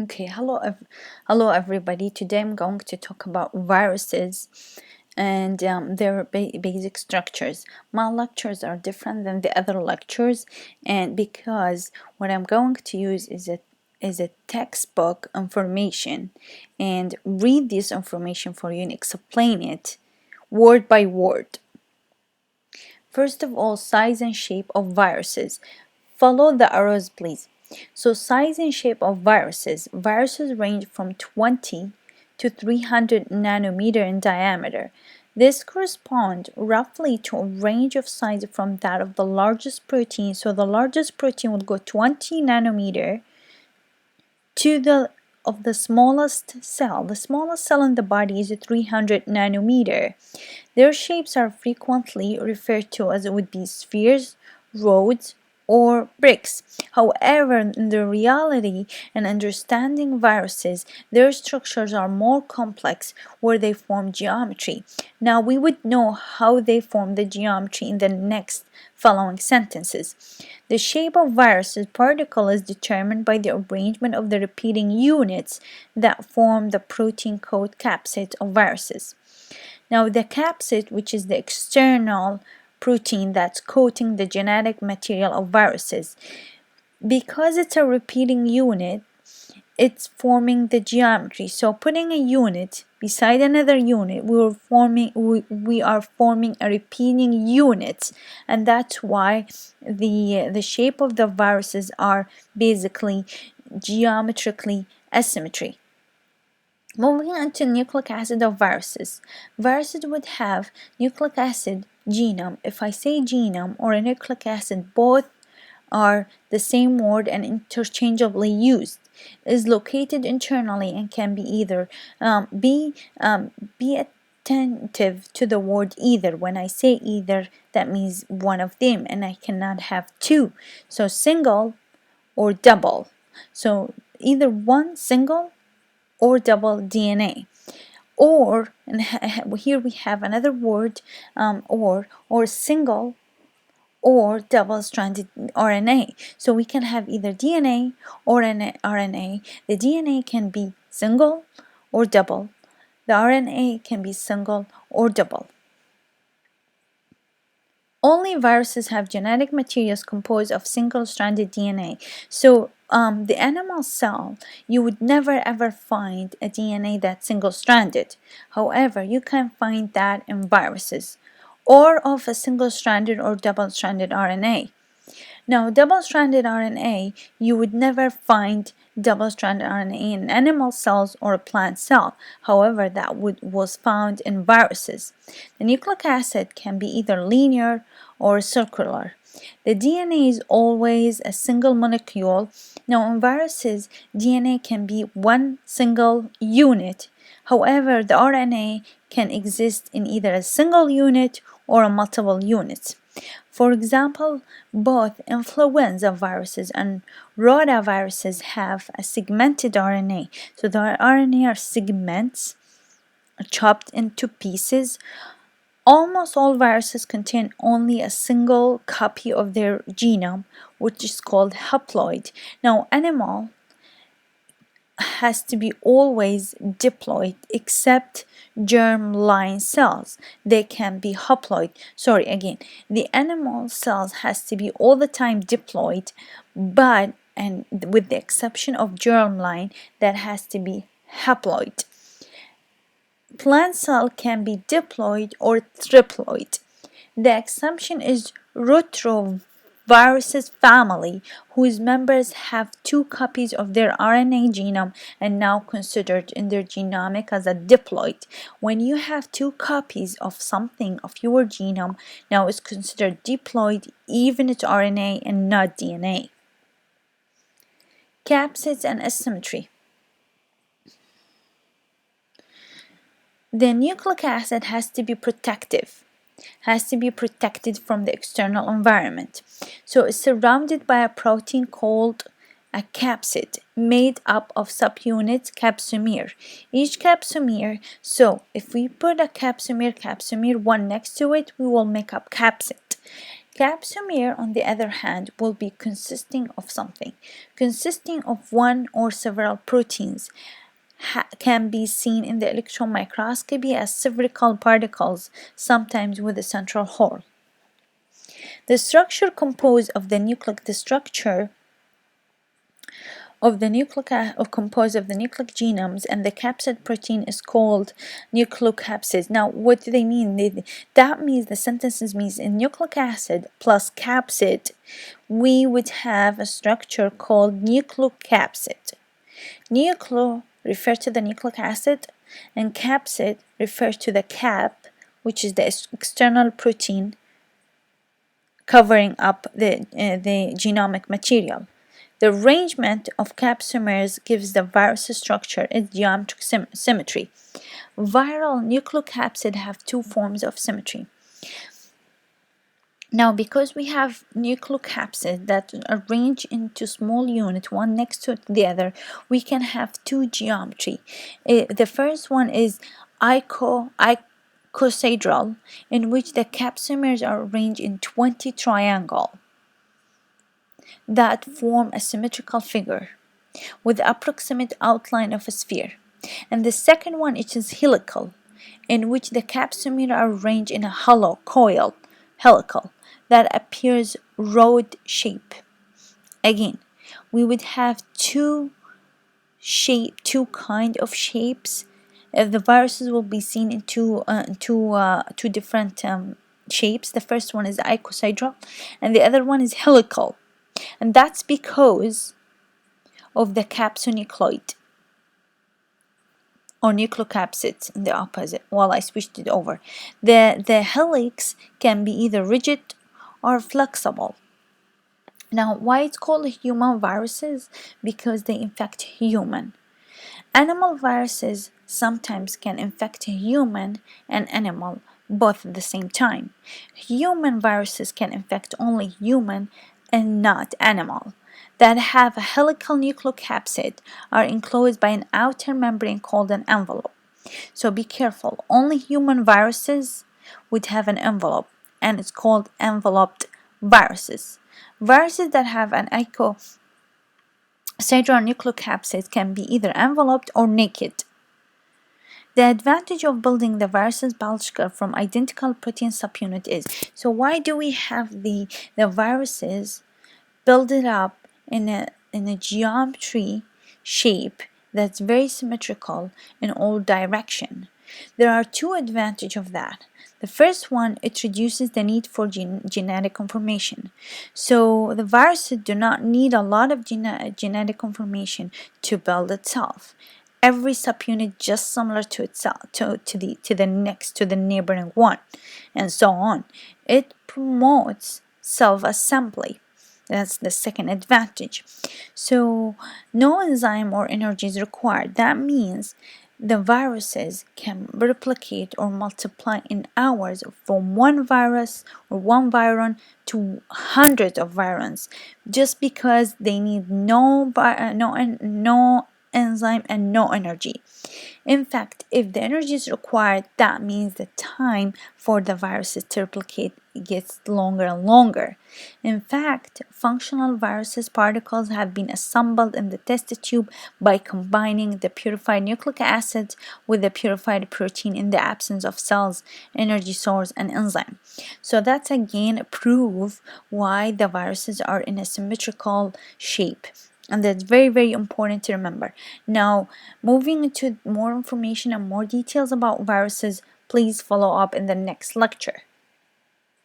Okay, hello everybody. Today I'm going to talk about viruses and their basic structures. My lectures are different than the other lectures, and because what I'm going to use is a textbook information and read this information for you and explain it word by word. First of all, size and shape of viruses. Follow the arrows, please. So size and shape of viruses. Viruses range from 20 to 300 nanometer in diameter. This corresponds roughly to a range of size from that of the largest protein. So the largest protein will go 20 nanometer to the smallest cell. The smallest cell in the body is 300 nanometer. Their shapes are frequently referred to as it would be spheres, rods, or bricks. However, in the reality and understanding viruses, their structures are more complex where they form geometry. Now we would know how they form the geometry in the next following sentences. The shape of viruses particle is determined by the arrangement of the repeating units that form the protein coat capsid of viruses. Now the capsid, which is the external protein that's coating the genetic material of viruses, because it's a repeating unit, it's forming the geometry. So putting a unit beside another unit, we are forming a repeating unit, and that's why the shape of the viruses are basically geometrically asymmetry. Moving on to nucleic acid of viruses. Viruses would have nucleic acid genome. If I say genome or a nucleic acid, both are the same word and interchangeably used. Is located internally and can be either be attentive to the word either. When I say either, that means one of them, and I cannot have two. So single or double. So either one single or double DNA. Or, and here we have another word, or single or double-stranded RNA. So we can have either DNA or an RNA. The DNA can be single or double. The RNA can be single or double. Only viruses have genetic materials composed of single-stranded DNA. So the animal cell, you would never ever find a DNA that's single-stranded. However, you can find that in viruses or of a single-stranded or double-stranded RNA. Now, double-stranded RNA, you would never find double-stranded RNA in animal cells or a plant cell. However, that was found in viruses. The nucleic acid can be either linear or circular. The DNA is always a single molecule. Now, in viruses, DNA can be one single unit. However, the RNA can exist in either a single unit or a multiple units. For example, both influenza viruses and rotaviruses have a segmented RNA. So the RNA are segments chopped into pieces. Almost all viruses contain only a single copy of their genome, which is called haploid. Now, animal has to be always diploid except germ-line cells. They can be haploid. Sorry, again, the animal cells has to be all the time diploid, but and with the exception of germ-line, that has to be haploid. Plant cell can be diploid or triploid. The exception is retroviruses family, whose members have two copies of their RNA genome and now considered in their genomic as a diploid. When you have two copies of something of your genome, now it's considered diploid even it's RNA and not DNA. Capsids and asymmetry. The nucleic acid has to be protected from the external environment. So it's surrounded by a protein called a capsid made up of subunits capsomer. Each capsomer, so if we put a capsomer 1 next to it, we will make up capsid. Capsomere, on the other hand, will be consisting of something, consisting of one or several proteins, can be seen in the electron microscopy as spherical particles, sometimes with a central hole. The structure composed of the nucleic, the structure of the composed of the nucleic genomes and the capsid protein is called nucleocapsids. Now, what do they mean? That means the sentences means in nucleic acid plus capsid, we would have a structure called nucleocapsid. Nucleo refers to the nucleic acid, and capsid refers to the cap, which is the external protein covering up the genomic material. The arrangement of capsomeres gives the virus structure its geometric symmetry. Viral nucleocapsid have two forms of symmetry. Now, because we have nucleocapsids that are arranged into small units, one next to the other, we can have two geometry. The first one is icosahedral, in which the capsomeres are arranged in 20 triangles that form a symmetrical figure with the approximate outline of a sphere. And the second one, it is helical, in which the capsomere are arranged in a hollow coil, helical, that appears rod shape. Again, we would have two kind of shapes. The viruses will be seen in two different shapes. The first one is icosahedral, and the other one is helical, and that's because of the capsonucleoid or nucleocapsids in the opposite. While I switched it over, the helix can be either rigid or flexible. Now, why it's called human viruses? Because they infect human. Animal viruses sometimes can infect a human and animal both at the same time. Human viruses can infect only human and not animal. That have a helical nucleocapsid are enclosed by an outer membrane called an envelope. So be careful. Only human viruses would have an envelope, and it's called enveloped viruses. Viruses that have an icosahedral nucleocapsid can be either enveloped or naked. The advantage of building the virus's biological from identical protein subunit is, so why do we have the viruses build it up in a geometry shape that's very symmetrical in all direction? There are two advantages of that. The first one, it reduces the need for genetic information. So the viruses do not need a lot of genetic information to build itself. Every subunit just similar to itself, to the neighboring one, and so on. It promotes self-assembly. That's the second advantage. So no enzyme or energy is required. That means the viruses can replicate or multiply in hours from one virus or one viron to hundreds of virons, just because they need no enzyme and no energy. In fact, if the energy is required, that means the time for the viruses to replicate gets longer and longer. In fact, functional viruses particles have been assembled in the test tube by combining the purified nucleic acids with the purified protein in the absence of cells, energy source, and enzyme. So that's again a proof why the viruses are in a symmetrical shape. And that's very, very important to remember. Now, moving into more information and more details about viruses, please follow up in the next lecture.